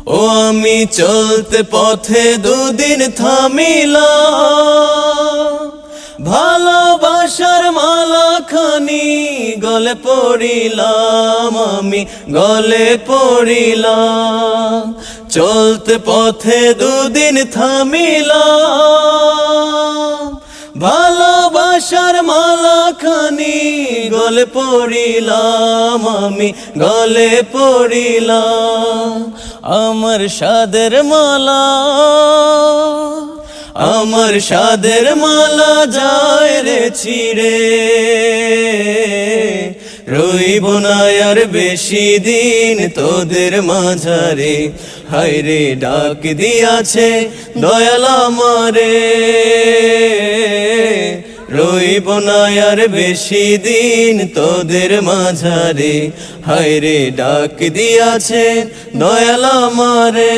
ও আমি চলতে পথে দুদিন থামিলাম, ভালোবাসার মালাখানি গলে পড়িলাম, আমি গলে পড়িলাম। চলতে পথে দুদিন থামিলাম, ভালোবাসার মালাখানি গলে পড়িলাম, আমি গলে পড়িলাম। আমার সাদের মালা, আমার সাদের মালা যায় রে ছিড়ে, রইব না আর বেশি দিন তোদের মাঝারে। হায়রে ডাক দিয়াছে দয়াল আমারে, রইব না আর বেশি দিন তোদের মাঝারে। হায়রে ডাক দিয়াছে দয়াল আমারে।